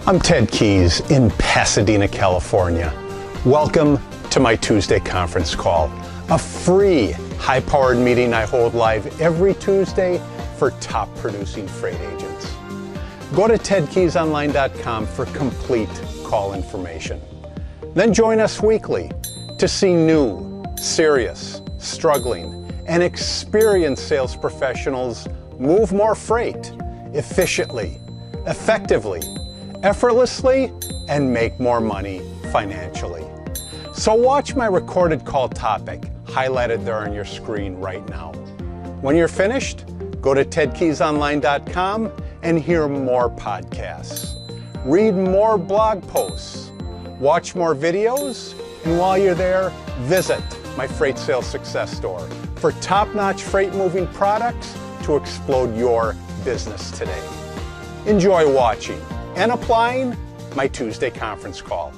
I'm Ted Keys in Pasadena, California. Welcome to my Tuesday conference call, a free high-powered meeting I hold live every Tuesday for top producing freight agents. Go to tedkeysonline.com for complete call information. Then join us weekly to see new, serious, struggling, and experienced sales professionals move more freight efficiently, effectively, effortlessly, and make more money financially. So watch my recorded call topic highlighted there on your screen right now. When you're finished, go to tedkeysonline.com and hear more podcasts. Read more blog posts, watch more videos, and while you're there, visit my Freight Sales Success Store for top-notch freight moving products to explode your business today. Enjoy watching and applying my Tuesday conference call.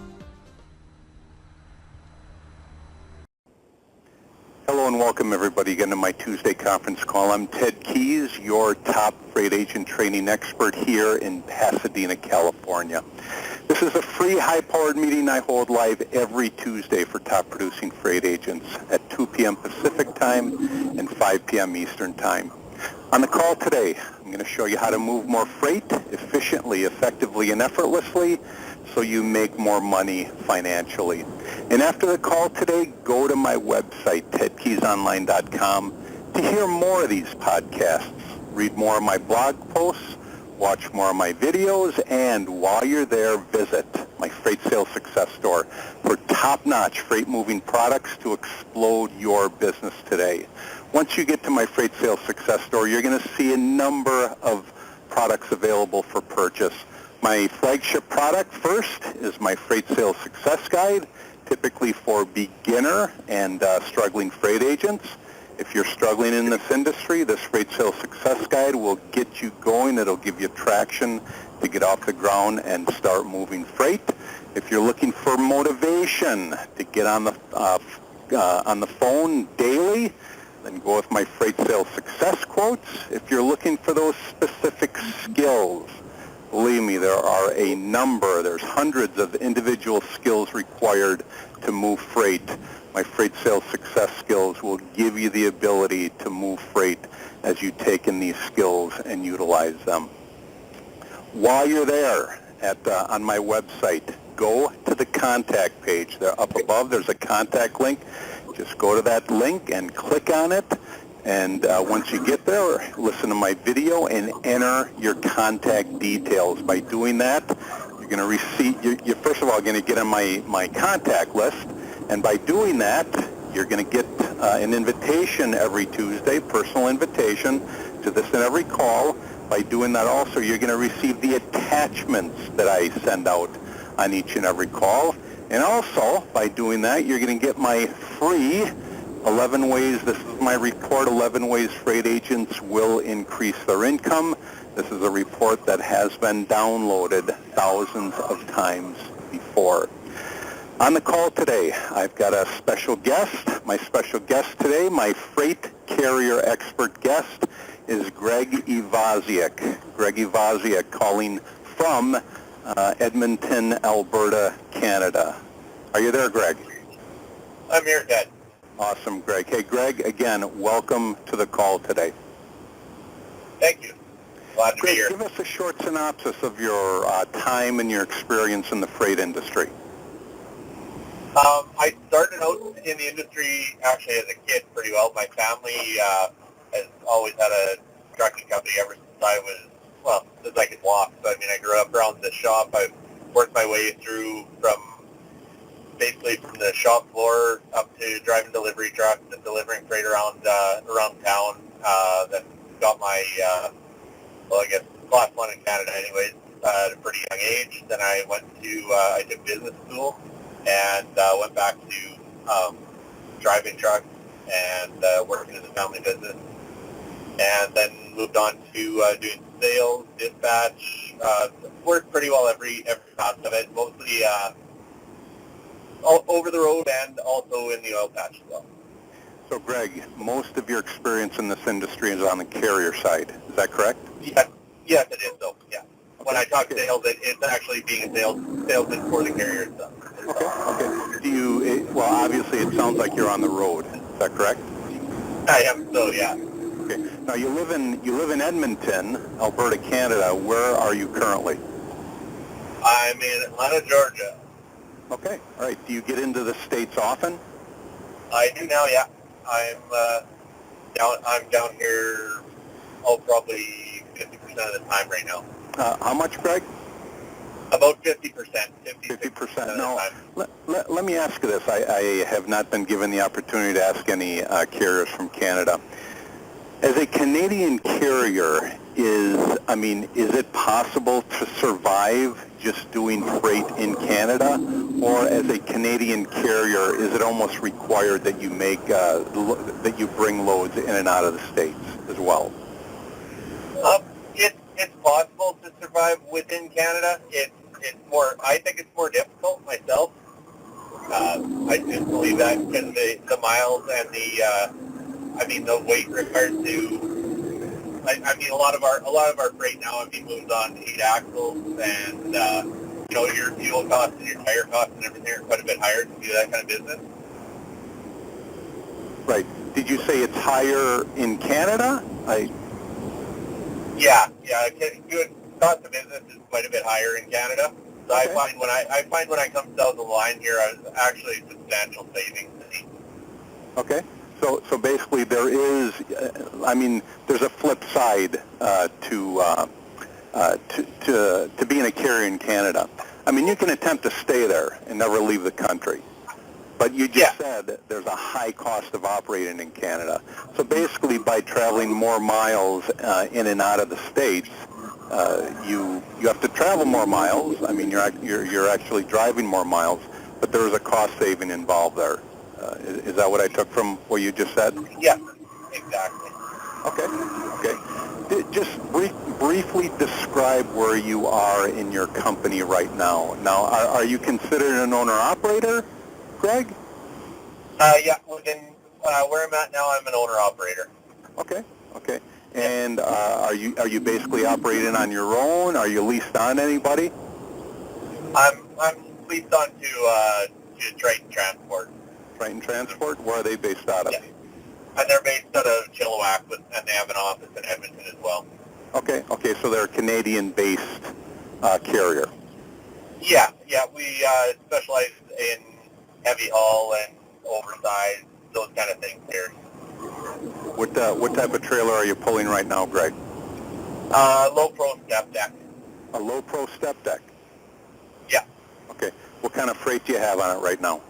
Hello and welcome everybody again to my Tuesday conference call. I'm Ted Keys, your top freight agent training expert here in Pasadena, California. This is a free high-powered meeting I hold live every Tuesday for top producing freight agents at 2 p.m. Pacific time and 5 p.m. Eastern time. On the call today, I'm going to show you how to move more freight efficiently, effectively, and effortlessly so you make more money financially. And after the call today, go to my website, tedkeysonline.com, to hear more of these podcasts, read more of my blog posts, watch more of my videos, and while you're there, visit my Freight Sales Success Store for top-notch freight-moving products to explode your business today. Once you get to my Freight Sales Success Store, you're going to see a number of products available for purchase. My flagship product first is my Freight Sales Success Guide, typically for beginner and struggling freight agents. If you're struggling in this industry, this Freight Sales Success Guide will get you going. It'll give you traction to get off the ground and start moving freight. If you're looking for motivation to get on the phone daily, then go with my Freight Sales Success Quotes. If you're looking for those specific skills, believe me, there are a number, there's hundreds of individual skills required to move freight. My Freight Sales Success Skills will give you the ability to move freight as you take in these skills and utilize them. While you're there on my website, go to the contact page. There up above, there's a contact link. Just go to that link and click on it. And once you get there, listen to my video and enter your contact details. By doing that, you're going to receive, you're first of all going to get on my contact list. And by doing that, you're going to get an invitation every Tuesday, personal invitation to this and every call. By doing that also, you're going to receive the attachments that I send out on each and every call. And also, by doing that, you're going to get my free 11 ways, this is my report, 11 ways freight agents will increase their income. This is a report that has been downloaded thousands of times before. On the call today, I've got a special guest. My special guest today, my freight carrier expert guest, is Greg Evasiuk. Greg Evasiuk calling from Edmonton, Alberta, Canada. Are you there, Greg? I'm here, Ted. Awesome, Greg. Hey, Greg, again, welcome to the call today. Thank you. Glad to be Greg, here. give us a short synopsis of your time and your experience in the freight industry. I started out in the industry actually as a kid pretty well. My family has always had a trucking company ever since I was, well, since I could walk. So, I mean, I grew up around the shop. I worked my way through basically from the shop floor up to driving delivery trucks and delivering freight around town. Then got my, well, I guess class one in Canada anyways, at a pretty young age. Then I went to, I did business school and went back to driving trucks and working in the family business. And then moved on to doing sales, dispatch, worked pretty well every facet of it, mostly over the road and also in the oil patch as well. So, Greg, most of your experience in this industry is on the carrier side. Is that correct? Yes, it is. So, yeah. when I talk sales, it's actually being a salesman for the carrier itself. Okay. Do you? Well, obviously, it sounds like you're on the road. Is that correct? I am. So yeah. Okay. Now you live in Edmonton, Alberta, Canada. Where are you currently? I'm in Atlanta, Georgia. Okay. All right. Do you get into the States often? I do now. Yeah. I'm down here. Probably 50% of the time right now. How much, Greg? About 50%. 50%. Of Now, the time. let me ask you this. I have not been given the opportunity to ask any carriers from Canada. As a Canadian carrier, is it possible to survive just doing freight in Canada, or as a Canadian carrier, is it almost required that you that you bring loads in and out of the States as well? It's possible to survive within Canada. I think it's more difficult myself. I just believe that because the miles and the weight required to. A lot of our freight now moves on 8 axles, and your fuel costs and your tire costs and everything are quite a bit higher to do that kind of business. Right. Did you say it's higher in Canada? Yeah. Good cost of business is quite a bit higher in Canada. So okay. I find when I come south of the line here, it's actually substantial savings. Okay. So basically there is, there's a flip side to being a carrier in Canada. You can attempt to stay there and never leave the country. But you just said that there's a high cost of operating in Canada. So basically by traveling more miles in and out of the States, you have to travel more miles. You're actually driving more miles, but there is a cost saving involved there. Is that what I took from what you just said? Yeah, exactly. Okay. Just briefly describe where you are in your company right now. Now, are you considered an owner-operator, Greg? Yeah, where I'm at now, I'm an owner-operator. Okay. And are you basically operating on your own? Are you leased on anybody? I'm leased on to Triton Transport. Triton Transport? Where are they based out of? Yeah. And they're based out of Chilliwack, and they have an office in Edmonton as well. Okay, so they're a Canadian-based carrier. Yeah, we specialize in heavy haul and oversized, those kind of things here. What type of trailer are you pulling right now, Greg? Low pro step deck. A low pro step deck? Yeah. Okay. What kind of freight do you have on it right now?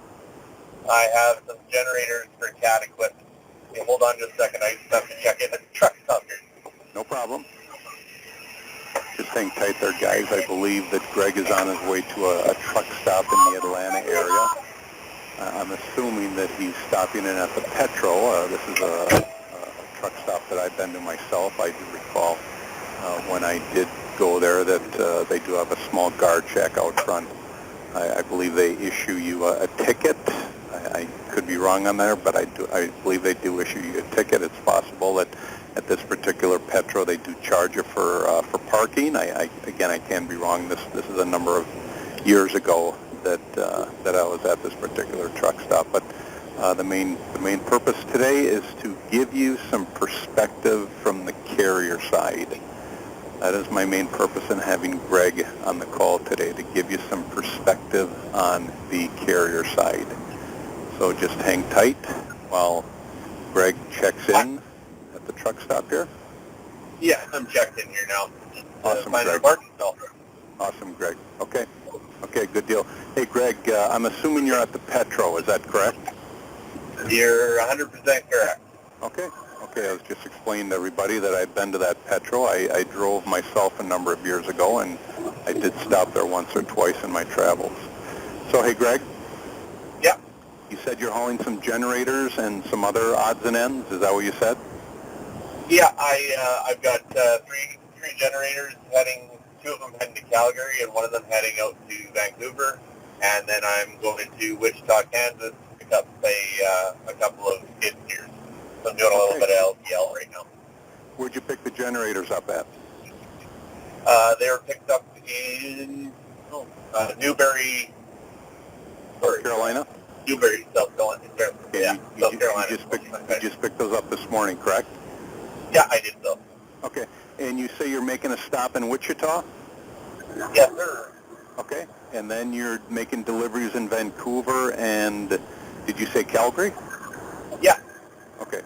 I have some generators for CAT equipment. Okay, hold on just a second. I just have to check in the truck stop here. No problem. Just hang tight there, guys. I believe that Greg is on his way to a truck stop in the Atlanta area. I'm assuming that he's stopping in at the Petro. This is a truck stop that I've been to myself. I do recall when I did go there that they do have a small guard check out front. I believe they issue you a ticket. I could be wrong on there, but I believe they do issue you a ticket. It's possible that at this particular Petro they do charge you for parking. Again, I can be wrong. This is a number of years ago that I was at this particular truck stop. But the main purpose today is to give you some perspective from the carrier side. That is my main purpose in having Greg on the call today, to give you some perspective on the carrier side. So just hang tight while Greg checks in at the truck stop here. Yeah, I'm checked in here now. Awesome, Greg. Awesome, Greg. Okay, good deal. Hey, Greg, I'm assuming you're at the Petro. Is that correct? You're 100% correct. Okay. I was just explaining to everybody that I've been to that Petro. I drove myself a number of years ago, and I did stop there once or twice in my travels. So, hey, Greg? Yeah. You said you're hauling some generators and some other odds and ends. Is that what you said? Yeah, I've got three generators heading. 2 of them heading to Calgary, and 1 of them heading out to Vancouver. And then I'm going to Wichita, Kansas, to pick up a couple of skid steers. So I'm doing a little bit of LTL right now. Where'd you pick the generators up at? They were picked up in Newberry, South Carolina? Newberry, South Carolina. Yeah, South Carolina. You just picked those up this morning, correct? Yeah, I did so. Okay. And you say you're making a stop in Wichita? Yes, sir. Okay. And then you're making deliveries in Vancouver and, did you say Calgary? Yeah. Okay.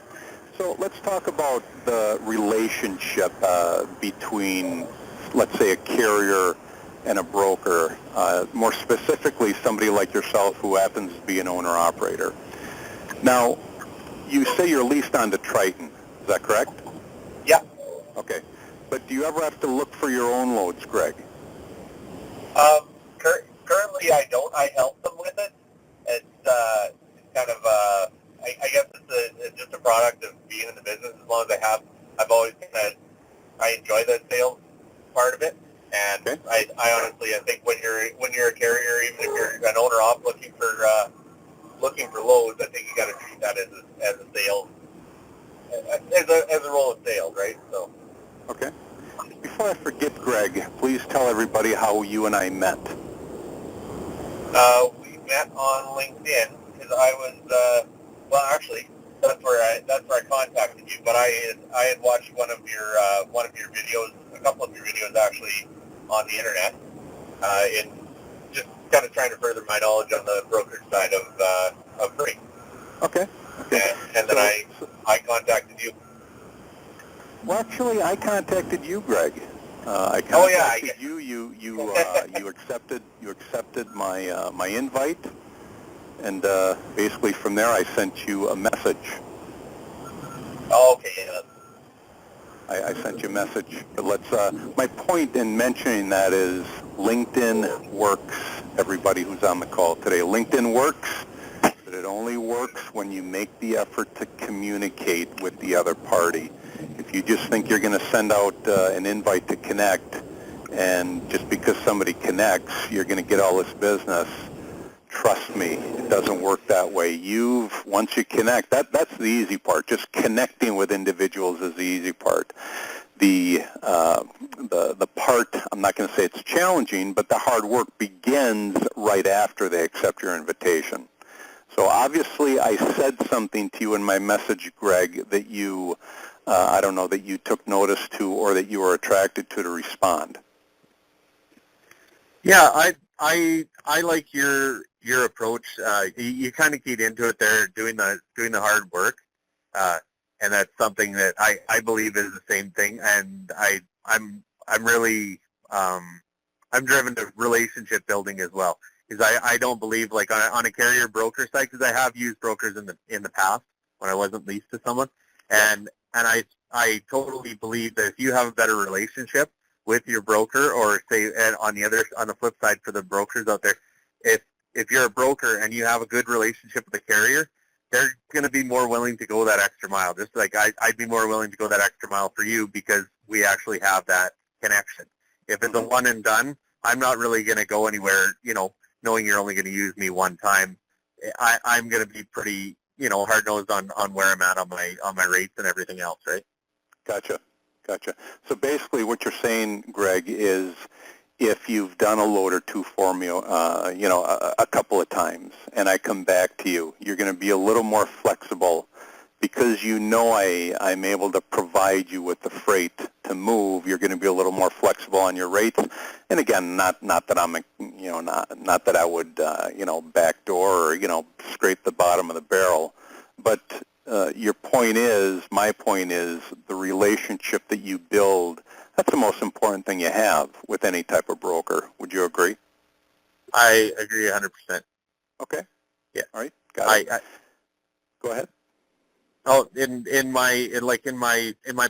So let's talk about the relationship between, let's say, a carrier and a broker, more specifically somebody like yourself who happens to be an owner-operator. Now, you say you're leased onto Triton, is that correct? Yeah. Okay. But do you ever have to look for your own loads, Greg? Currently, I don't. I help them with it. It's kind of, I guess it's just a product of being in the business. As long as I've always I enjoy the sales part of it. And okay. I honestly, I think when you're a carrier, even if you're an owner-op looking for loads, I think you got to treat that as a sales, as a role of sales, right? So. Okay. Before I forget, Greg, please tell everybody how you and I met. We met on LinkedIn because I was, actually, that's where I contacted you. But I had watched one of your videos, a couple of your videos actually, on the internet, in just kind of trying to further my knowledge on the brokerage side of freight. Okay. And then I contacted you. Well, actually, I contacted you, Greg. I contacted you. You accepted my invite, and basically from there I sent you a message. Oh, okay. Yeah. I sent you a message. But my point in mentioning that is LinkedIn works. Everybody who's on the call today, LinkedIn works, but it only works when you make the effort to communicate with the other party. If you just think you're going to send out an invite to connect, and just because somebody connects, you're going to get all this business, trust me, it doesn't work that way. Once you connect, that's the easy part. Just connecting with individuals is the easy part. The part, I'm not going to say it's challenging, but the hard work begins right after they accept your invitation. So obviously I said something to you in my message, Greg, that you, I don't know, that you took notice to or that you were attracted to respond. Yeah, I like your approach. You kind of keyed into it there, doing the hard work, and that's something that I believe is the same thing. And I'm really I'm driven to relationship building as well, because I don't believe like on a carrier broker side, because I have used brokers in the past when I wasn't leased to someone, and I totally believe that if you have a better relationship with your broker, or say on the flip side for the brokers out there, if you're a broker and you have a good relationship with the carrier, they're going to be more willing to go that extra mile. Just like I'd be more willing to go that extra mile for you, because we actually have that connection. If it's a one and done, I'm not really going to go anywhere, knowing you're only going to use me one time. I'm going to be pretty, hard-nosed on where I'm at on my rates and everything else, right? Gotcha. So basically what you're saying, Greg, is if you've done a load or two for me, a couple of times, and I come back to you, you're going to be a little more flexible because I'm able to provide you with the freight to move. You're going to be a little more flexible on your rates. And again, not that I'm, not that I would, backdoor or, scrape the bottom of the barrel, but my point is the relationship that you build, that's the most important thing you have with any type of broker. Would you agree? I agree 100%. Okay. Yeah. All right. Got it. Go ahead. Oh, in my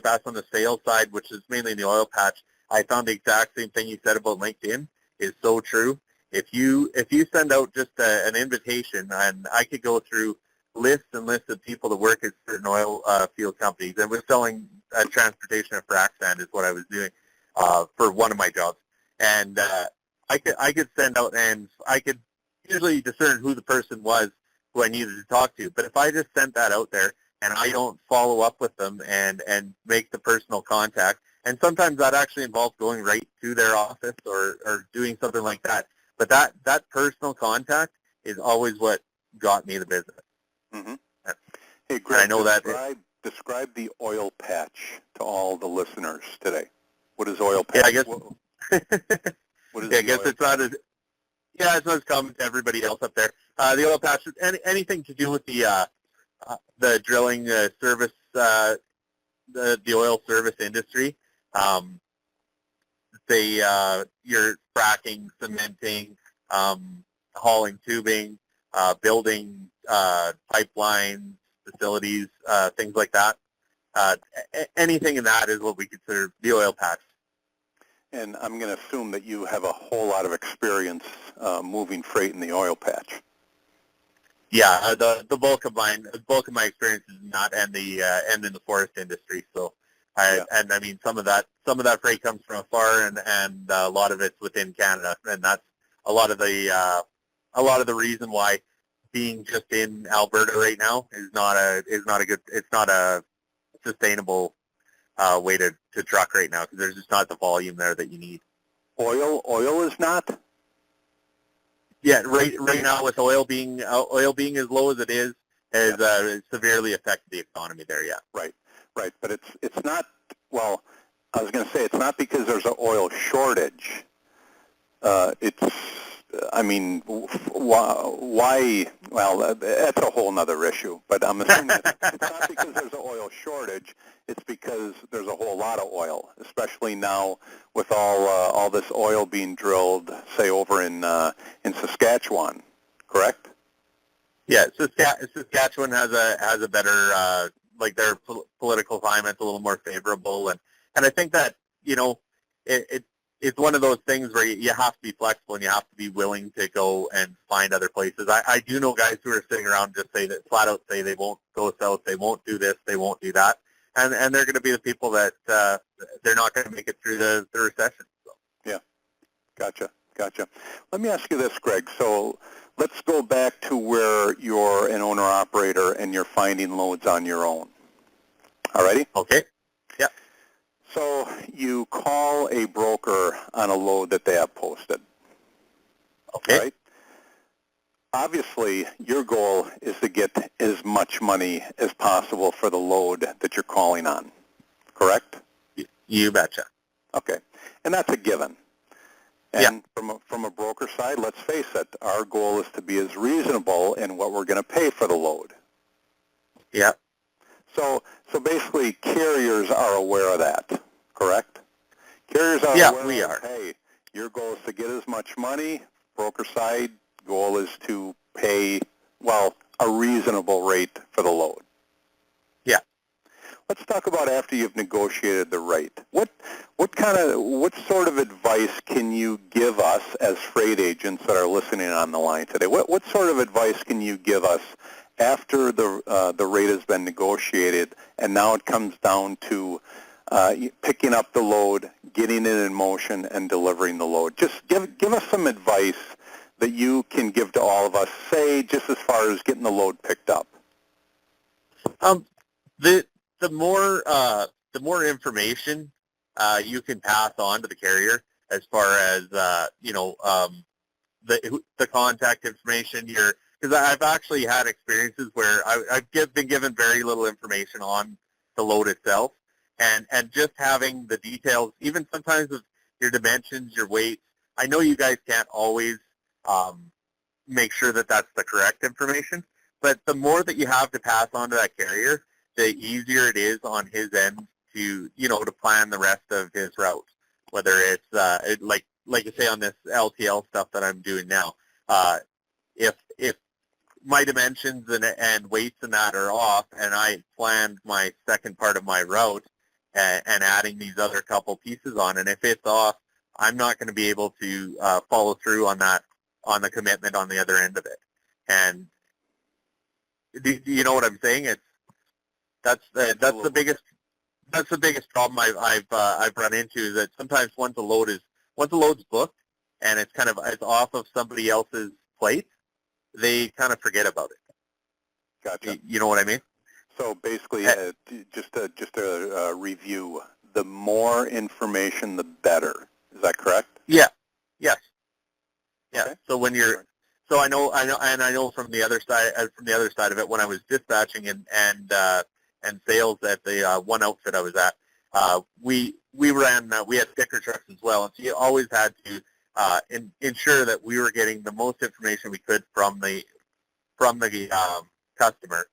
past on the sales side, which is mainly in the oil patch, I found the exact same thing you said about LinkedIn is so true. If you send out just an invitation, and I could go through lists and lists of people that work at certain oil field companies, and was selling transportation of frac sand is what I was doing for one of my jobs, and I could send out, and I could usually discern who the person was who I needed to talk to. But if I just sent that out there and I don't follow up with them and make the personal contact And sometimes that actually involves going right to their office or doing something like that. But that personal contact is always what got me the business. Mm-hmm. And Hey, Greg, I know describe the oil patch to all the listeners today. What is oil patch? Yeah, I guess. What is I guess it's not as common to everybody else up there. The oil patch, anything to do with the drilling service, the oil service industry. You're fracking, cementing, hauling tubing, building pipelines, facilities, things like that. Anything in that is what we consider the oil patch. And I'm going to assume that you have a whole lot of experience moving freight in the oil patch. Yeah, the bulk of my experience is not in the forest industry. So, I mean some of that freight comes from afar, and a lot of it's within Canada, and that's a lot of the reason why being just in Alberta right now is not a sustainable way to truck right now, because there's just not the volume there that you need. Oil is not? Yeah, right now with oil being as low as it is, has severely affected the economy there. Yeah. Right. But it's not. Well, I was going to say it's not because there's an oil shortage. I mean, why? Well, that's a whole other issue. But I'm assuming it's not because there's an oil shortage. It's because there's a whole lot of oil, especially now with all this oil being drilled, say over in Saskatchewan. Correct? Yeah, Saskatchewan has a better their political climate's a little more favorable, and I think that it's one of those things where you have to be flexible and you have to be willing to go and find other places. I do know guys who are sitting around and just flat out say they won't go south, they won't do this, they won't do that, and they're going to be the people that they're not going to make it through the recession. So. Yeah, gotcha. Let me ask you this, Greg. So let's go back to where you're an owner-operator and you're finding loads on your own. All righty? Okay. Yeah. So you call a broker on a load that they have posted. Okay. Right? Obviously, your goal is to get as much money as possible for the load that you're calling on. Correct? You betcha. Okay. And that's a given. And from a broker side, let's face it, our goal is to be as reasonable in what we're going to pay for the load. Yeah. So basically, carriers are aware of that, correct? Carriers are aware we of, are. Hey, your goal is to get as much money. Broker side goal is to pay, a reasonable rate for the load. Yeah. Let's talk about after you've negotiated the rate. What sort of advice can you give us as freight agents that are listening on the line today? What sort of advice can you give us after the rate has been negotiated, and now it comes down to picking up the load, getting it in motion, and delivering the load? Just give us some advice that you can give to all of us, say, just as far as getting the load picked up. The more information you can pass on to the carrier, as far as the contact information, because I've actually had experiences where I've been given very little information on the load itself, and just having the details, even sometimes of your dimensions, your weights. I know you guys can't always make sure that that's the correct information, but the more that you have to pass on to that carrier, the easier it is on his end to plan the rest of his route. Whether it's like you say on this LTL stuff that I'm doing now, if my dimensions and weights and that are off, and I planned my second part of my route and adding these other couple pieces on, and if it's off, I'm not going to be able to follow through on that, on the commitment on the other end of it. And do you know what I'm saying? That's the biggest problem I've run into, is that sometimes once a load's booked and it's off of somebody else's plate, they kind of forget about it. Gotcha. You know what I mean? So basically, just to review, the more information, the better. Is that correct? Yeah. Yes. Yeah. Okay. So when you're, so I know from the other side of it, when I was dispatching and sales at the one outfit I was at, we had sticker trucks as well, and so you always had to ensure that we were getting the most information we could from the customer,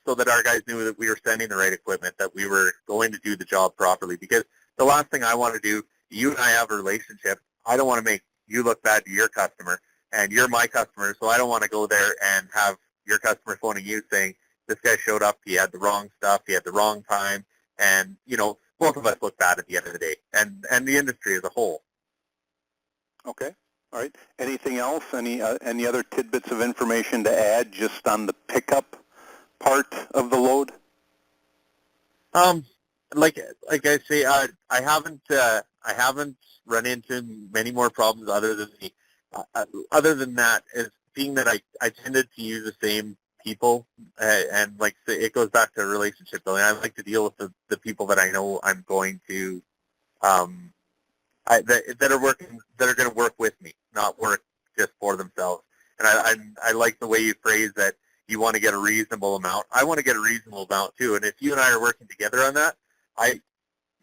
so that our guys knew that we were sending the right equipment, that we were going to do the job properly. Because the last thing I want to do, you and I have a relationship. I don't want to make you look bad to your customer, and you're my customer, so I don't want to go there and have your customer phoning you saying, this guy showed up, he had the wrong stuff, he had the wrong time, and, both of us look bad at the end of the day, and the industry as a whole. Okay. All right. Anything else? Any other tidbits of information to add just on the pickup part of the load? Like I say, I haven't run into many more problems other than that, is being that I tended to use the same people, and like say, it goes back to relationship building. I like to deal with the people that I know I'm going to that are going to work with me, not work just for themselves. And I like the way you phrase that. You want to get a reasonable amount. I want to get a reasonable amount too. And if you and I are working together on that, I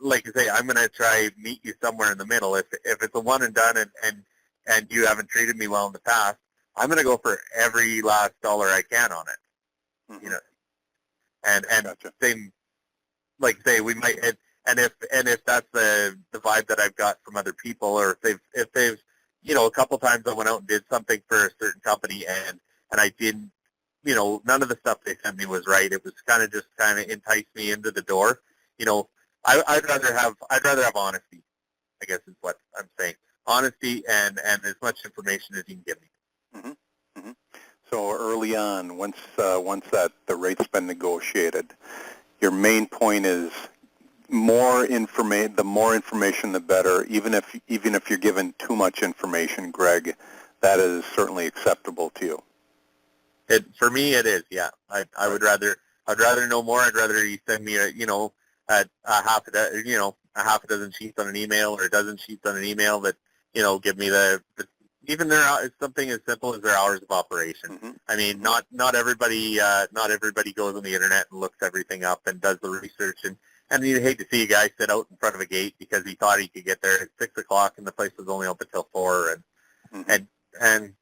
like to say I'm going to try meet you somewhere in the middle. If it's a one and done and you haven't treated me well in the past, I'm going to go for every last dollar I can on it. Mm-hmm. And Gotcha. Same, like say we might, and if that's the vibe that I've got from other people, or if they've a couple times I went out and did something for a certain company and I didn't, none of the stuff they sent me was right. It was kind of enticed me into the door. I'd rather have honesty, I guess is what I'm saying. Honesty and as much information as you can give me. Mm-hmm. Mm-hmm. So early on, once that the rate's been negotiated, your main point is the more information, the better. Even if you're given too much information, Greg, that is certainly acceptable to you. For me, it is. Yeah, I would rather. I'd rather know more. I'd rather you send me a half a dozen sheets on an email, or a dozen sheets on an email that give me even something as simple as their hours of operation. Mm-hmm. I mean, not everybody goes on the internet and looks everything up and does the research, and you hate to see a guy sit out in front of a gate because he thought he could get there at 6 o'clock and the place was only open till 4, and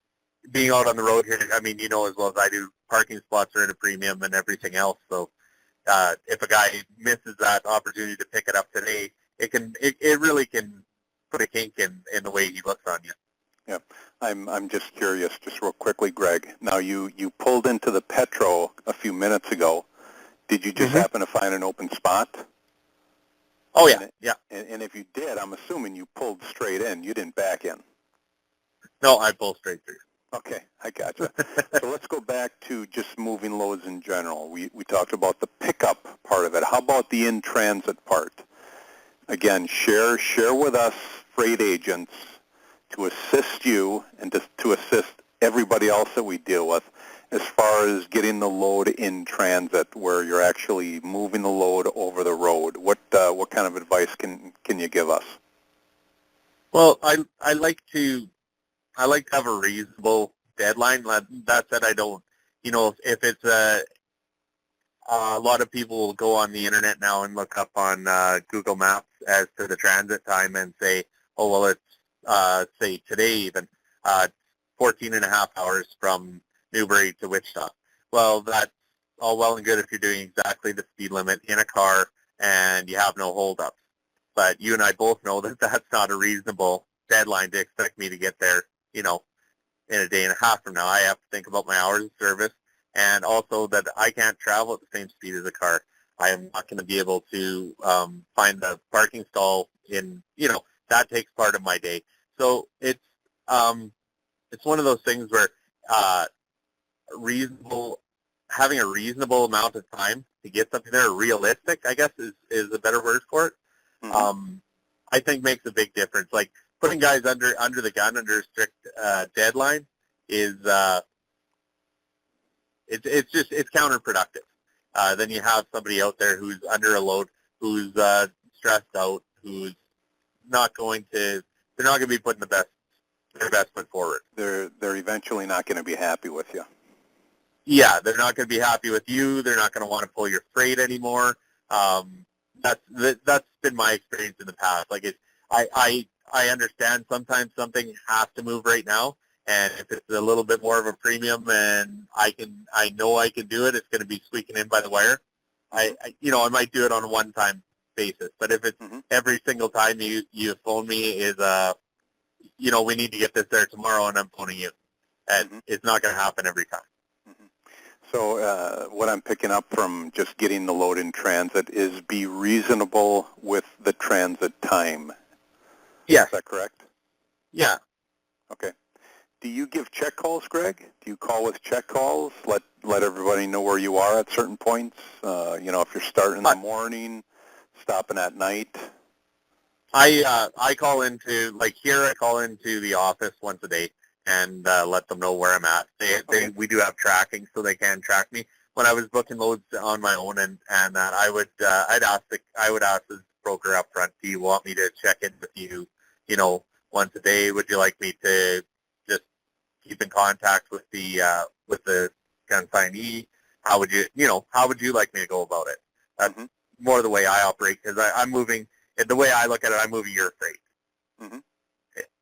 being out on the road here, I mean, as well as I do, parking spots are at a premium and everything else. So if a guy misses that opportunity to pick it up today, it really can put a kink in the way he looks on you. Yeah, I'm just curious, just real quickly, Greg. Now you pulled into the Petro a few minutes ago. Did you just happen to find an open spot? Oh yeah, yeah. And if you did, I'm assuming you pulled straight in. You didn't back in. No, I pull straight through. Okay, I gotcha. So let's go back to just moving loads in general. We talked about the pickup part of it. How about the in-transit part? Again, share with us freight agents to assist you and to assist everybody else that we deal with as far as getting the load in transit, where you're actually moving the load over the road. What kind of advice can you give us? Well, I like to have a reasonable deadline. That said, I don't, if it's a lot of people will go on the internet now and look up on Google Maps as to the transit time and say, oh, well, it's, say today even, 14 and a half hours from Newbury to Wichita. Well, that's all well and good if you're doing exactly the speed limit in a car and you have no holdups. But you and I both know that that's not a reasonable deadline to expect me to get there, in a day and a half from now. I have to think about my hours of service, and also that I can't travel at the same speed as a car. I am not going to be able to find the parking stall in, that takes part of my day. So it's one of those things where having a reasonable amount of time to get something there, realistic, I guess is a better word for it. Mm-hmm. I think makes a big difference. Like putting guys under the gun, under a strict deadline is it's counterproductive. Then you have somebody out there who's under a load, who's stressed out, who's not going to, they're not going to be putting their best foot forward. They're eventually not going to be happy with you. Yeah, they're not going to be happy with you. They're not going to want to pull your freight anymore. That's been my experience in the past. Like I understand sometimes something has to move right now, and if it's a little bit more of a premium and I know I can do it, it's going to be squeaking in by the wire. I might do it on a one-time basis, but if it's every single time you phone me is we need to get this there tomorrow and I'm phoning you, and it's not going to happen every time. So what I'm picking up from just getting the load in transit is be reasonable with the transit time. Yes. Is that correct? Yeah. Okay. Do you give check calls, Greg? Do you call with check calls? Let everybody know where you are at certain points? If you're starting in the morning, stopping at night. I call into, like here, I call into the office once a day and let them know where I'm at. We do have tracking, so they can track me. When I was booking loads on my own and that, I would ask the broker up front, do you want me to check in with you, once a day? Would you like me to just keep in contact with the consignee? How would you like me to go about it? That's more the way I operate, because I'm moving. The way I look at it, I'm moving your freight.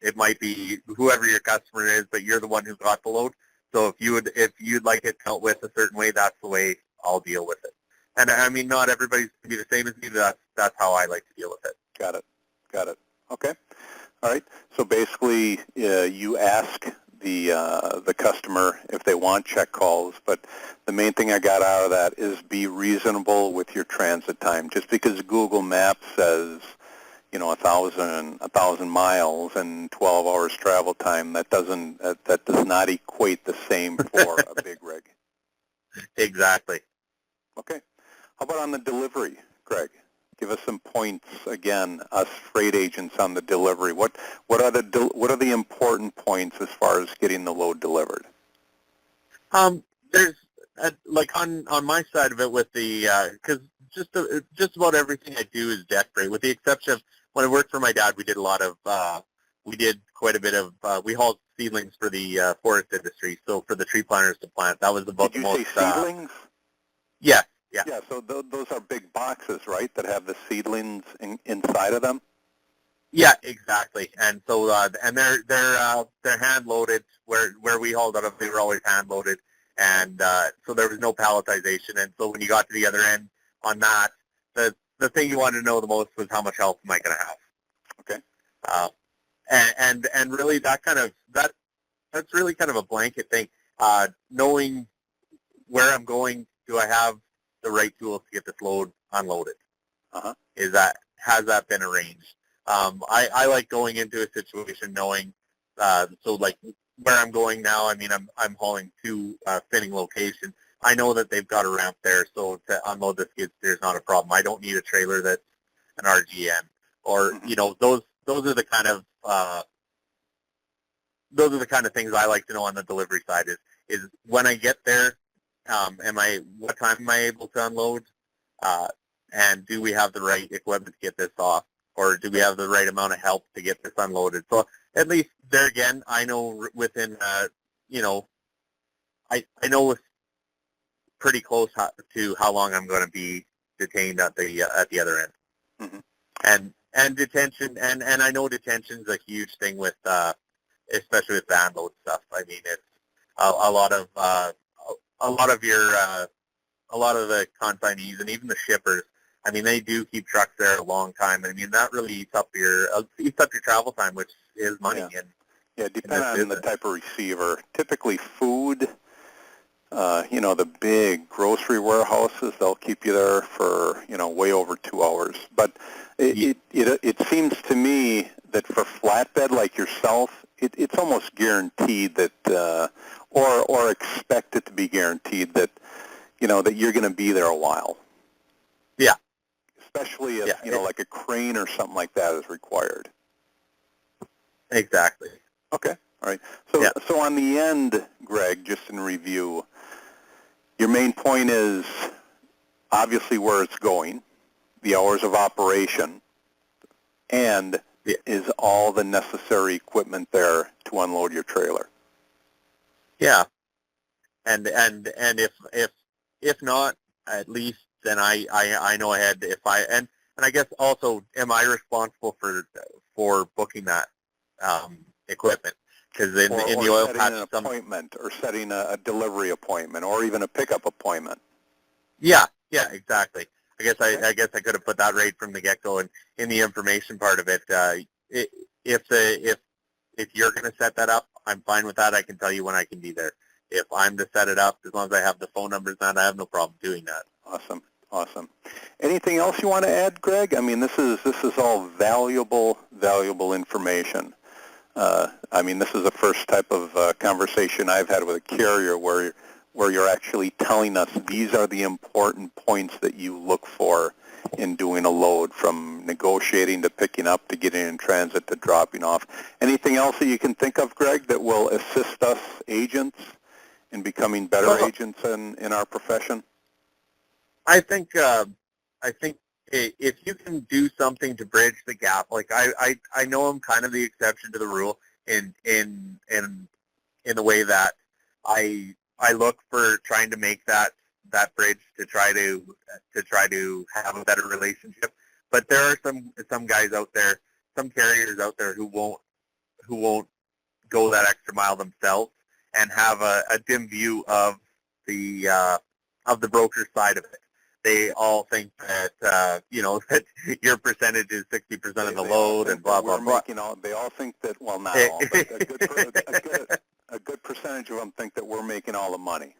It might be whoever your customer is, but you're the one who got the load. So if you'd like it dealt with a certain way, that's the way I'll deal with it. And I mean, not everybody's going to be the same as me. That's how I like to deal with it. Got it. Okay. All right. So basically, you ask the customer if they want check calls, but the main thing I got out of that is be reasonable with your transit time. Just because Google Maps says 1,000 miles and 12 hours travel time, that does not equate the same for a big rig. Exactly. Okay. How about on the delivery, Greg? Give us some points again, us freight agents on the delivery. What are the important points as far as getting the load delivered? There's like on my side of it with the because just about everything I do is deck freight, with the exception of when I worked for my dad. We did quite a bit of we hauled seedlings for the forest industry. So for the tree planters to plant, that was about the most. Did you say seedlings? Yeah. Yeah, so those are big boxes, right, that have the seedlings inside of them? Yeah, exactly. And so and they're hand loaded. Where we hauled out of, they were always hand loaded, and so there was no palletization. And so when you got to the other end on that, the thing you wanted to know the most was how much help am I going to have? Okay. And really that's really kind of a blanket thing. Knowing where I'm going, do I have the right tools to get this load unloaded? Has that been arranged? I like going into a situation knowing, so like where I'm going now, I mean, I'm hauling to fitting location. I know that they've got a ramp there, so to unload the skid steer is not a problem. I don't need a trailer that's an RGM, or those are the kind of things I like to know on the delivery side. Is when I get there, what time am I able to unload? And do we have the right equipment to get this off? Or do we have the right amount of help to get this unloaded? So at least there again, I know within, I know pretty close to how long I'm going to be detained at the other end. And detention, and I know detention's a huge thing with, especially with van load stuff. I mean, it's a lot of the consignees and even the shippers. I mean, they do keep trucks there a long time. I mean, that really eats up your travel time, which is money. Yeah, depending on the type of receiver. Typically, food. The big grocery warehouses, they'll keep you there for way over 2 hours. But it seems to me that for flatbed like yourself, it's almost guaranteed that, or expected to be guaranteed that, that you're going to be there a while. Yeah. Especially if, like a crane or something like that is required. Exactly. Okay. All right. So on the end, Greg, just in review, your main point is obviously where it's going, the hours of operation, And is all the necessary equipment there to unload your trailer? Yeah, and if not, at least then I know ahead if and I guess also am I responsible for booking that equipment, because in the oil patch, setting an appointment or setting a delivery appointment or even a pickup appointment. Yeah, exactly. I guess I could have put that right from the get-go, and in the information part of it, if you're going to set that up, I'm fine with that. I can tell you when I can be there. If I'm to set it up, as long as I have the phone numbers, I have no problem doing that. Awesome. Anything else you want to add, Greg? I mean, this is all valuable information. I mean, this is the first type of conversation I've had with a carrier where you're actually telling us these are the important points that you look for in doing a load, from negotiating to picking up to getting in transit to dropping off. Anything else that you can think of, Greg, that will assist us agents in becoming better agents in our profession? I think if you can do something to bridge the gap, like I know I'm kind of the exception to the rule in the way that I look for trying to make that bridge to try to have a better relationship. But there are some guys out there, some carriers out there who won't go that extra mile themselves and have a dim view of the broker side of it. They all think that that your percentage is 60% of the load and blah blah blah. They all think that, well, not all, but a good percentage of them think that we're making all the money.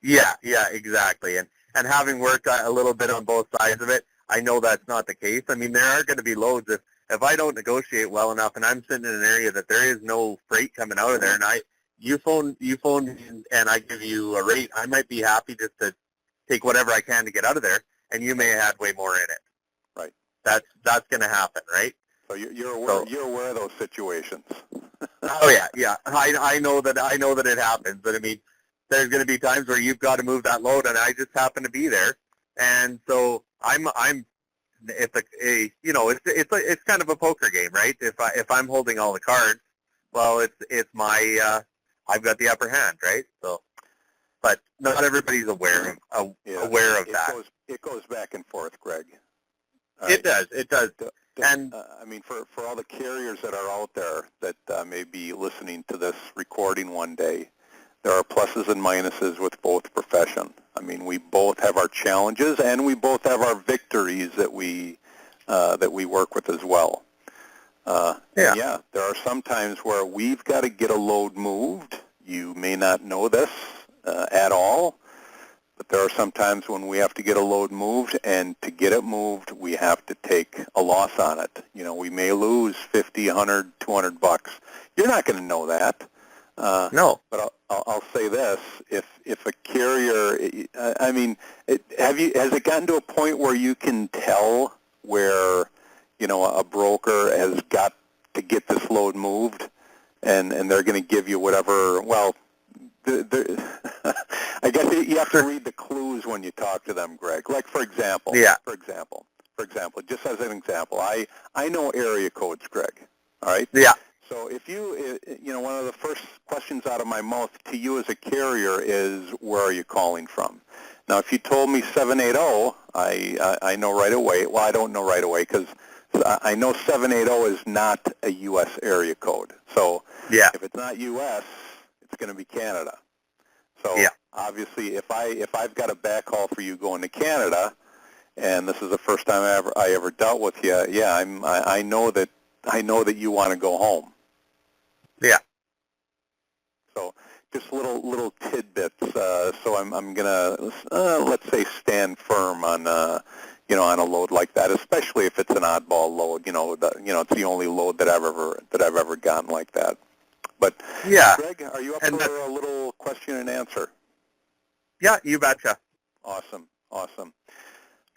Yeah, exactly. And having worked a little bit on both sides of it, I know that's not the case. I mean, there are going to be loads if I don't negotiate well enough, and I'm sitting in an area that there is no freight coming out of there, and you phone and I give you a rate, I might be happy just to take whatever I can to get out of there, and you may have way more in it. Right. That's going to happen, right? So you're aware of those situations. Oh yeah. I know that it happens, but I mean, there's going to be times where you've got to move that load, and I just happen to be there, and so it's kind of a poker game, right? If I'm holding all the cards, well, it's my I've got the upper hand, right? So, but not everybody's aware of that. It goes back and forth, Greg. It does. And I mean, for all the carriers that are out there that may be listening to this recording one day, there are pluses and minuses with both professions. I mean, we both have our challenges, and we both have our victories that we work with as well. Yeah, there are some times where we've got to get a load moved. You may not know this at all, but there are some times when we have to get a load moved, and to get it moved, we have to take a loss on it. We may lose $50, $100, $200. You're not going to know that. No. But I'll say this: if a carrier, I mean, has it gotten to a point where you can tell where a broker has got to get this load moved, and they're going to give you whatever? Well, I guess you have to read the clues when you talk to them, Greg. Like for example, just as an example, I know area codes, Greg. All right. Yeah. So if one of the first questions out of my mouth to you as a carrier is, where are you calling from? Now, if you told me 780, I know right away. Well, I don't know right away because I know 780 is not a U.S. area code. So if it's not U.S., it's going to be Canada. So obviously, if I've got a backhaul for you going to Canada, and this is the first time I ever dealt with you, I know that you want to go home. Yeah. So just little tidbits. So I'm gonna let's say stand firm on on a load like that, especially if it's an oddball load. It's the only load that I've ever gotten like that. But Greg, are you up for a little question and answer? Yeah, you betcha. Awesome.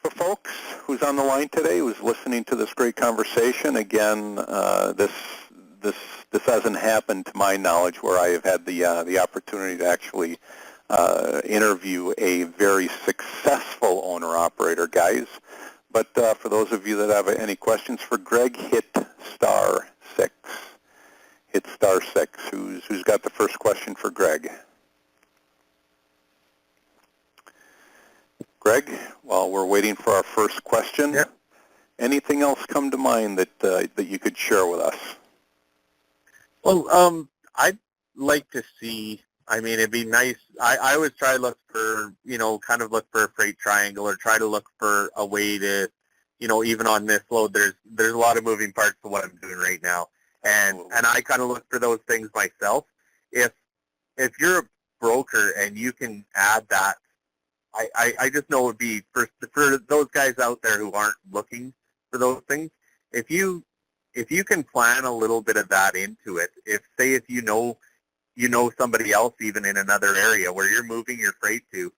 For folks who's on the line today, who's listening to this great conversation, again, this hasn't happened to my knowledge where I have had the opportunity to actually interview a very successful owner-operator, guys. But for those of you that have any questions for Greg, hit star 6. Hit star 6. Who's got the first question for Greg? Greg, while we're waiting for our first question, Yep. Anything else come to mind that you could share with us? Well, I'd like to see, I mean, it'd be nice. I always try to look for, kind of look for a freight triangle or try to look for a way to, even on this load, there's a lot of moving parts to what I'm doing right now. And I kind of look for those things myself. If you're a broker and you can add that, I just know it would be for those guys out there who aren't looking for those things. If you can plan a little bit of that into it, if you know somebody else even in another area where you're moving your freight to,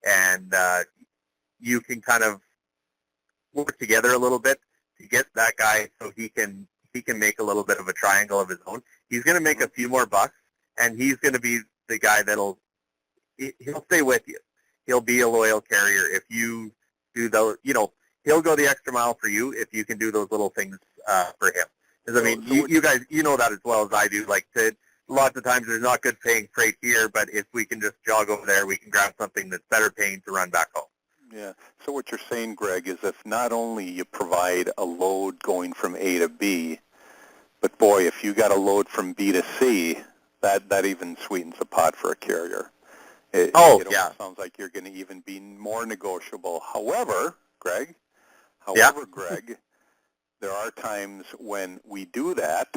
and you can kind of work together a little bit to get that guy so he can make a little bit of a triangle of his own. He's going to make a few more bucks, and he's going to be the guy he'll stay with you. He'll be a loyal carrier if you do those. He'll go the extra mile for you if you can do those little things for him. Because I mean, you guys, know that as well as I do. Like, lots of times there's not good paying freight here, but if we can just jog over there, we can grab something that's better paying to run back home. Yeah. So what you're saying, Greg, is if not only you provide a load going from A to B, but boy, if you got a load from B to C, that even sweetens the pot for a carrier. It sounds like you're going to even be more negotiable. However, Greg, there are times when we do that.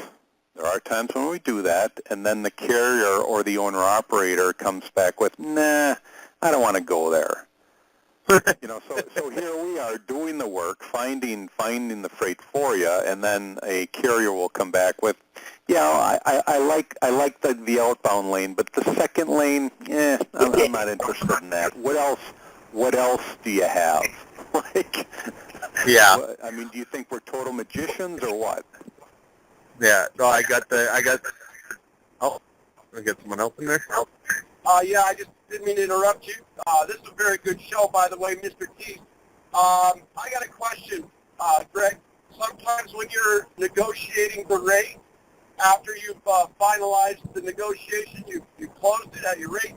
And then the carrier or the owner-operator comes back with, nah, I don't want to go there. So here we are doing the work, finding the freight for you, and then a carrier will come back with, I like the outbound lane, but the second lane, I'm not interested in that. What else do you have? I mean, do you think we're total magicians or what? Yeah. No, I got someone else in there. I just didn't mean to interrupt you. This is a very good show, by the way, Mr. Keith. I got a question, Greg. Sometimes when you're negotiating the rate, after you've finalized the negotiation, you closed it at your rate,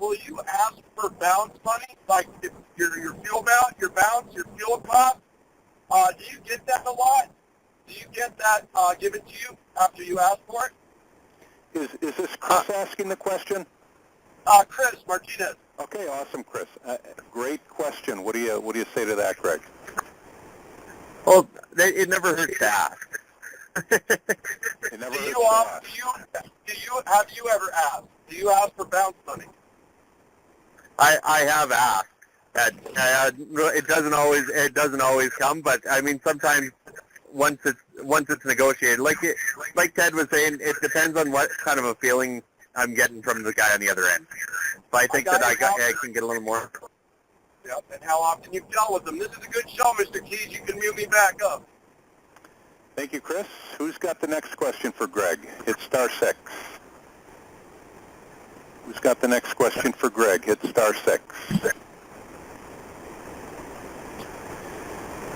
will you ask for bounce money, like if your fuel bounce, your fuel cost? Do you get that a lot? Do you get that given to you after you ask for it? Is this Chris asking the question? Chris Martinez. Okay, awesome, Chris. Great question. What do you say to that, Greg? Well, it never hurts to ask. It never hurts to ask. Have you ever asked? Do you ask for bounce money? I have asked. It doesn't always come, but I mean sometimes once it's negotiated, like Ted was saying, it depends on what kind of a feeling I'm getting from the guy on the other end. But I think I can get a little more. Yep, and how often you've dealt with them. This is a good show, Mr. Keys. You can mute me back up. Thank you, Chris. Who's got the next question for Greg? Hit star 6. Who's got the next question for Greg? Hit star 6.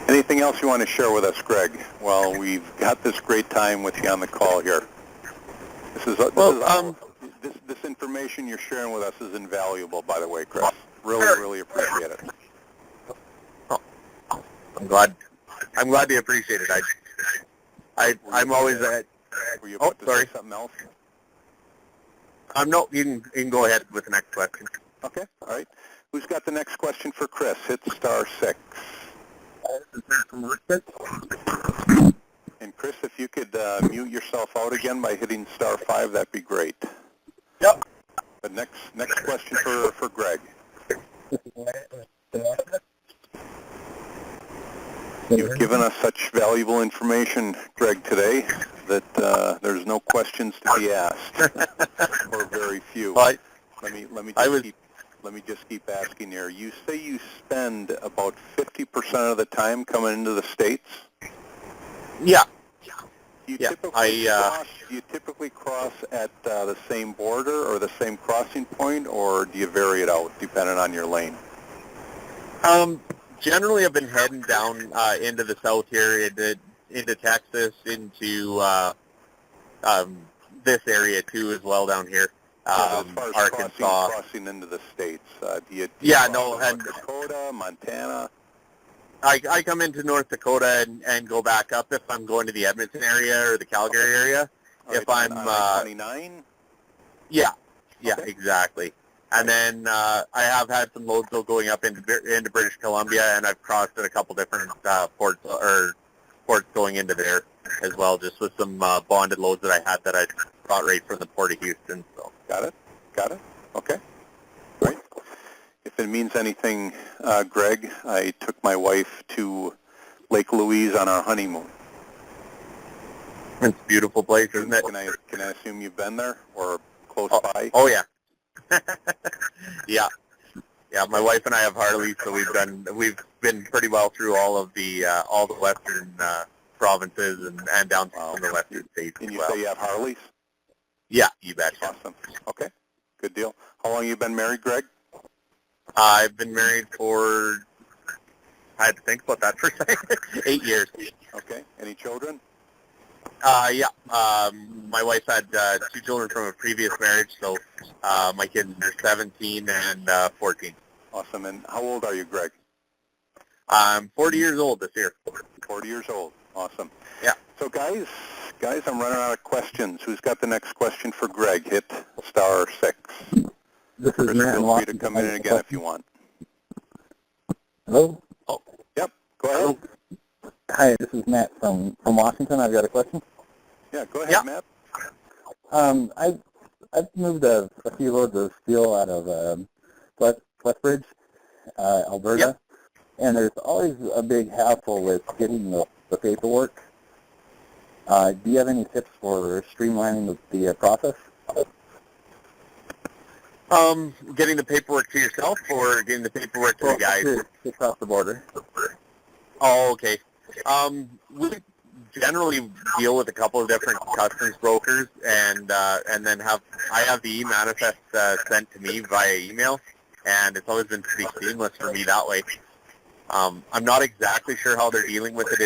Anything else you want to share with us, Greg? Well, we've got this great time with you on the call here. This information you're sharing with us is invaluable, by the way, Chris. Really appreciate it. I'm glad you appreciate it. I'm always at. Were you about to say something else? No, you can go ahead with the next question. Okay, all right. Who's got the next question for Chris? Hit star 6. And Chris, if you could mute yourself out again by hitting star 5, that'd be great. Yep. The next question for Greg. You've given us such valuable information, Greg, today that there's no questions to be asked, or very few. Well, Let me just keep asking here. You say you spend about 50% of the time coming into the States? Yeah. Do you typically cross at the same border or the same crossing point, or do you vary it out depending on your lane? generally I've been heading down into the south here, into Texas, into this area too as well down here. But as far as Arkansas. crossing into the States, do you Yeah, cross no, North and Dakota, Montana? I come into North Dakota and go back up if I'm going to the Edmonton area or the Calgary area. All If right, I'm on I-29? yeah, Okay. exactly. And then I have had some loads though going up into British Columbia, and I've crossed at a couple different ports going into there as well, just with some bonded loads that I had that I brought right from the Port of Houston. So Got it. Okay, great. If it means anything, Greg, I took my wife to Lake Louise on our honeymoon. it's a beautiful place, isn't it? Can I assume you've been there or close by? Oh yeah. Yeah, my wife and I have Harleys, so we've been pretty well through all the western provinces and down Wow. from the western states And as you well. say you have Harleys? Yeah, you betcha. Awesome. Okay, good deal. How long you been married, Greg? I've been married for, I had to think about that for a second, 8 years. Okay. Any children? Yeah, my wife had 2 children from a previous marriage, so my kids are 17 and 14. Awesome. And how old are you, Greg? I'm 40 years old this year. 40 years old. Awesome. Yeah. So guys, I'm running out of questions. Who's got the next question for Greg? Hit star 6. This is Chris, Matt in feel free to Washington. come in again if you want. Hello? Yep, go ahead. Hi, this is Matt from Washington. I've got a question. Yeah, go ahead, Yeah. Matt. I've moved a few loads of steel out of Westbridge, Alberta, and there's always a big hassle with getting the paperwork. Do you have any tips for streamlining the process? Getting the paperwork to yourself or getting the paperwork to the guys? To cross the border. Oh, okay. We generally deal with a couple of different customs brokers, and then I have the e-manifest sent to me via email, and it's always been pretty seamless for me that way. I'm not exactly sure how they're dealing with it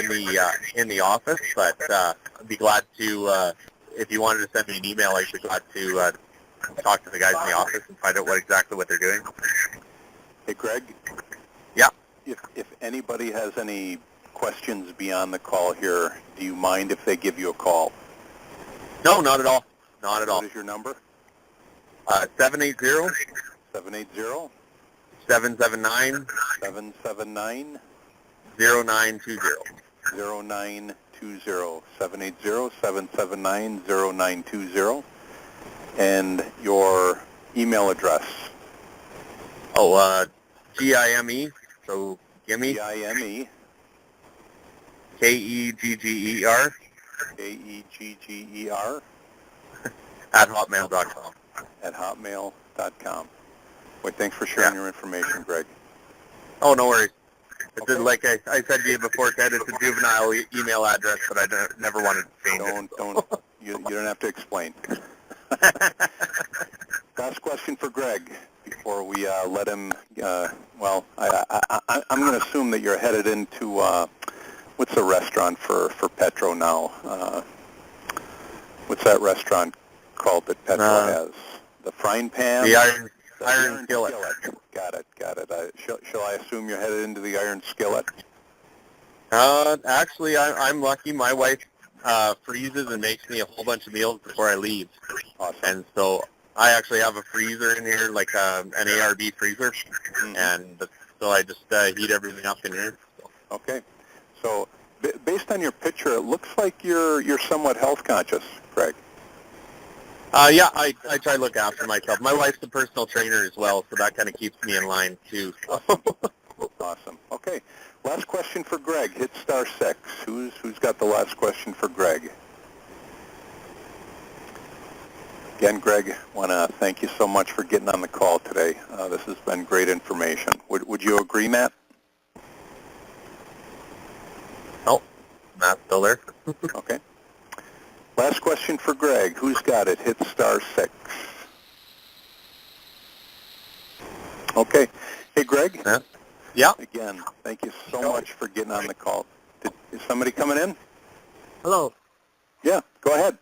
in the office, but I'd be glad to if you wanted to send me an email, I'd be glad to talk to the guys in the office and find out exactly what they're doing. Hey, Greg. Yeah. If anybody has any questions beyond the call here, do you mind if they give you a call? No, not at all. Not at all. What is your number? 780 780 779 779 0920. 0920. 780-779-0920. And your email address. Oh, GIME, so gimme, GIME. KEGGER, KEGGER at hotmail.com. at hotmail.com. Wait, thanks for sharing your information, Greg. Oh, no worries. It's Okay. like I said to you before, Ted, it's a juvenile email address, but I never wanted to change it. You don't have to explain. Last question for Greg before we let him. I'm going to assume that you're headed into what's the restaurant for Petro now? What's that restaurant called that Petro has? The Frying Pan. The iron skillet. Got it. Shall I assume you're headed into the Iron Skillet? Actually, I'm lucky. My wife freezes and makes me a whole bunch of meals before I leave. Awesome. And so I actually have a freezer in here, like an ARB freezer, and so I just heat everything up in here. Okay. So based on your picture, it looks like you're somewhat health conscious, Greg. Yeah, I try to look after myself. My wife's a personal trainer as well, so that kind of keeps me in line too. Awesome. Okay. Last question for Greg. Hit star 6. Who's got the last question for Greg? Again, Greg, want to thank you so much for getting on the call today. This has been great information. Would you agree, Matt? Oh, Matt's still there. Okay. Last question for Greg. Who's got it? Hit star 6. Okay. Hey, Greg. Yeah. Yeah. Again, thank you so much for getting on the call. Is somebody coming in? Hello, Yeah, go ahead.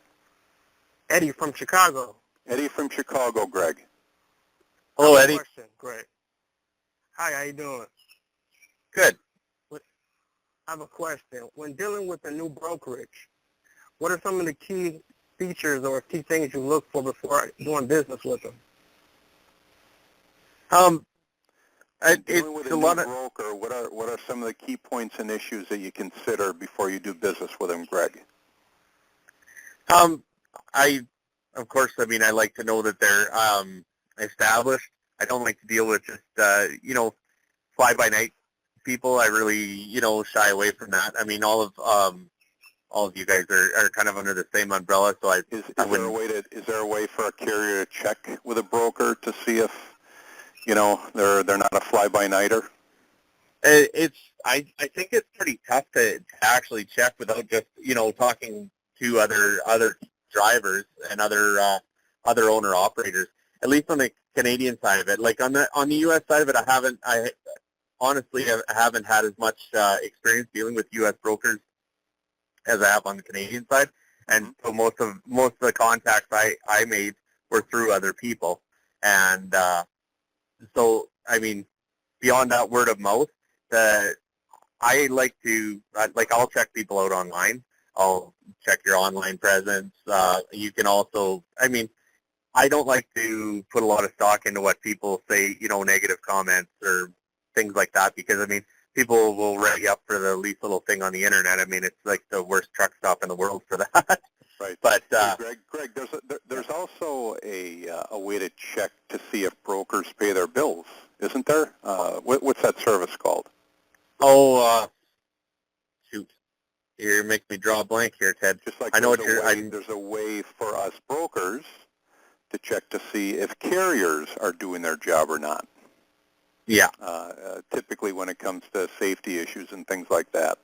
Eddie from Chicago. Eddie from Chicago, Greg. Hello, I have a Eddie. question, Greg. Hi, how you doing? Good. I have a question. When dealing with a new brokerage, what are some of the key features or key things you look for before doing business with them? Dealing with It's a a new lot of. broker, what are some of the key points and issues that you consider before you do business with them, Greg? Of course, I mean, I like to know that they're established. I don't like to deal with just, fly-by-night people. I really, shy away from that. I mean, all of you guys are kind of under the same umbrella, so Is there a way for a carrier to check with a broker to see if, they're not a fly-by-nighter? I think it's pretty tough to actually check without just, talking to other drivers and other owner operators. At least on the Canadian side of it. Like on the U.S. side of it, I honestly haven't had as much experience dealing with U.S. brokers as I have on the Canadian side, and so most of the contacts I made were through other people, and so I mean, beyond that word of mouth, I like to I'll check people out online. I'll check your online presence. You can also, I mean, I don't like to put a lot of stock into what people say, negative comments or things like that, because I mean, people will write you up for the least little thing on the internet. I mean, it's like the worst truck stop in the world for that. Right. But hey, Greg, there's also a way to check to see if brokers pay their bills, isn't there? What's that service called? Shoot, you make me draw a blank here, Ted. Just like I know there's a way for us brokers to check to see if carriers are doing their job or not. Yeah. Typically when it comes to safety issues and things like that.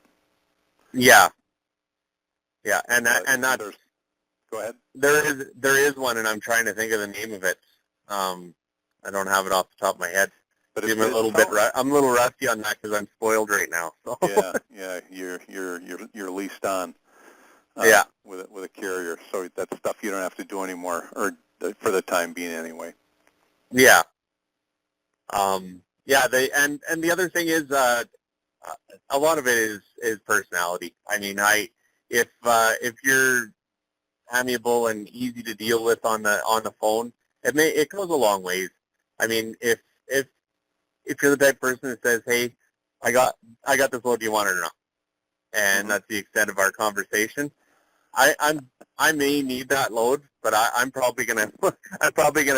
Yeah. Yeah, and that's. Go ahead. There is one, and I'm trying to think of the name of it. I don't have it off the top of my head. But I'm a little rusty on that because I'm spoiled right now. So. Yeah, you're leased on. With a carrier, so that's stuff you don't have to do anymore, or for the time being anyway. Yeah. Yeah. And the other thing is, a lot of it is personality. I mean, if you're amiable and easy to deal with on the phone, it goes a long ways. I mean, if you're the type of person that says, "Hey, I got this load, do you want it or not?" And that's the extent of our conversation. I may need that load, but I'm probably gonna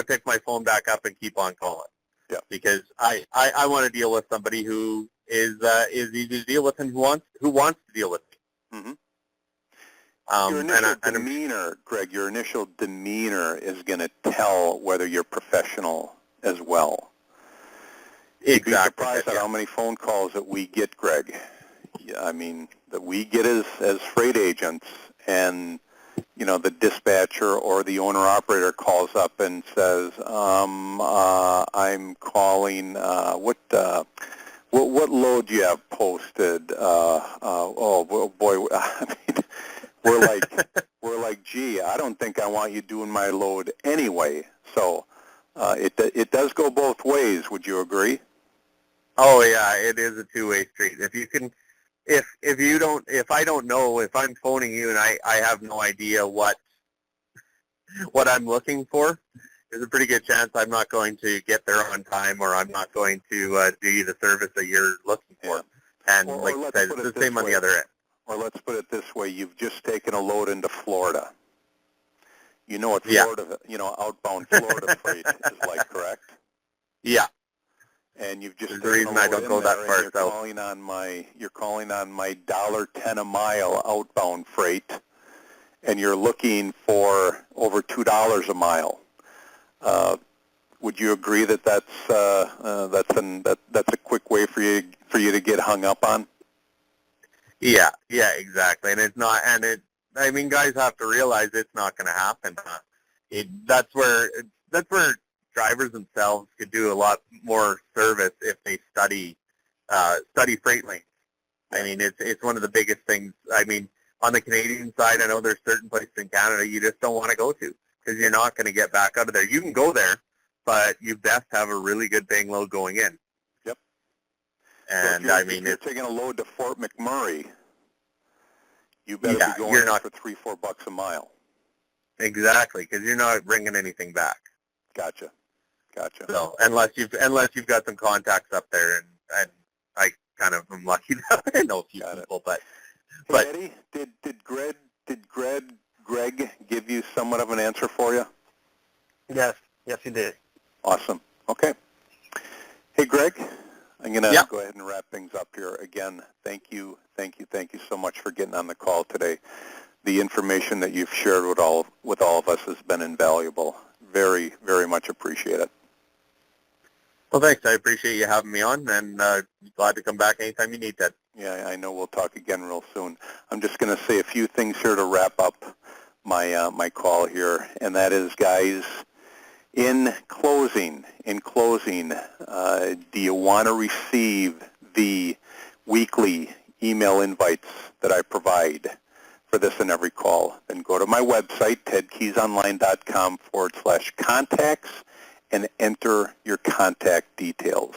pick my phone back up and keep on calling. Yeah. Because I want to deal with somebody who is easy to deal with and who wants to deal with me. Mm-hmm. Your initial demeanor, Greg, your initial demeanor is going to tell whether you're professional as well. Exactly. You'd be surprised at how many phone calls that we get, Greg. I mean, that we get as freight agents, and the dispatcher or the owner-operator calls up and says, I'm calling, what load do you have posted? Oh, boy, I mean, we're like, gee, I don't think I want you doing my load anyway. So it does go both ways. Would you agree? Oh yeah, it is a two-way street. If you can, if I don't know, if I'm phoning you and I have no idea what I'm looking for, there's a pretty good chance I'm not going to get there on time, or I'm not going to do you the service that you're looking for. Yeah. And like I said, it's the same on the other end. Or let's put it this way: you've just taken a load into Florida. You know what Florida, outbound Florida freight is like, correct? Yeah. And you've just There's the reason I don't go that far south. You're calling on my $1.10 a mile outbound freight, and you're looking for over $2 a mile. Would you agree that that's a quick way for you to get hung up on? Yeah, exactly. And it's not, I mean, guys have to realize it's not going to happen. That's where drivers themselves could do a lot more service if they study study freight lanes. I mean, it's one of the biggest things. I mean, on the Canadian side, I know there's certain places in Canada you just don't want to go to because you're not going to get back out of there. You can go there, but you best have a really good paying load going in. Yep. And so I mean, if you're taking a load to Fort McMurray, you better be going in for $3-4 a mile. Exactly, because you're not bringing anything back. Gotcha. So unless you've got some contacts up there, and I kind of am lucky that I know a few people, but Eddie, did Greg give you somewhat of an answer for you? Yes, he did. Awesome. Okay. Hey, Greg, I'm going to go ahead and wrap things up here. Again, thank you so much for getting on the call today. The information that you've shared with all of us has been invaluable. Very, very much appreciate it. Well, thanks. I appreciate you having me on, and glad to come back anytime you need, Ted. Yeah, I know we'll talk again real soon. I'm just going to say a few things here to wrap up my call here, and that is, guys, in closing, do you want to receive the weekly email invites that I provide for this and every call? Then go to my website, tedkeysonline.com/contacts, and enter your contact details.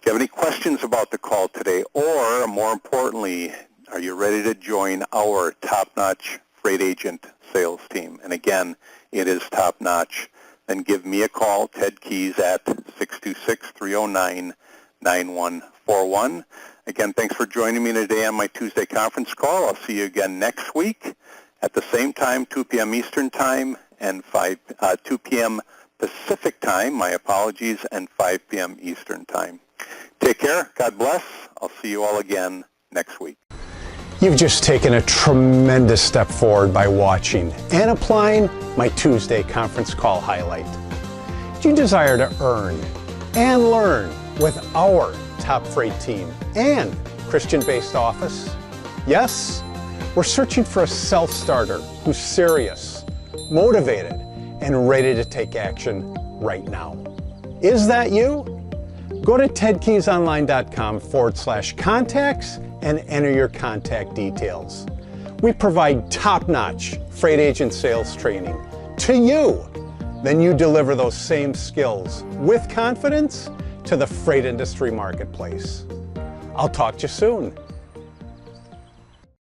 If you have any questions about the call today, or more importantly, are you ready to join our top-notch freight agent sales team? And again, it is top-notch. Then give me a call, Ted Keys, at 626-309-9141. Again, thanks for joining me today on my Tuesday conference call. I'll see you again next week at the same time, 2 p.m. Eastern Time and 2 p.m. Pacific Time, my apologies, and 5 p.m. Eastern Time. Take care. God bless. I'll see you all again next week. You've just taken a tremendous step forward by watching and applying my Tuesday conference call highlight. Do you desire to earn and learn with our top freight team and Christian-based office? Yes? We're searching for a self-starter who's serious, motivated, and ready to take action right now. Is that you? Go to tedkeysonline.com/contacts and enter your contact details. We provide top-notch freight agent sales training to you. Then you deliver those same skills with confidence to the freight industry marketplace. I'll talk to you soon.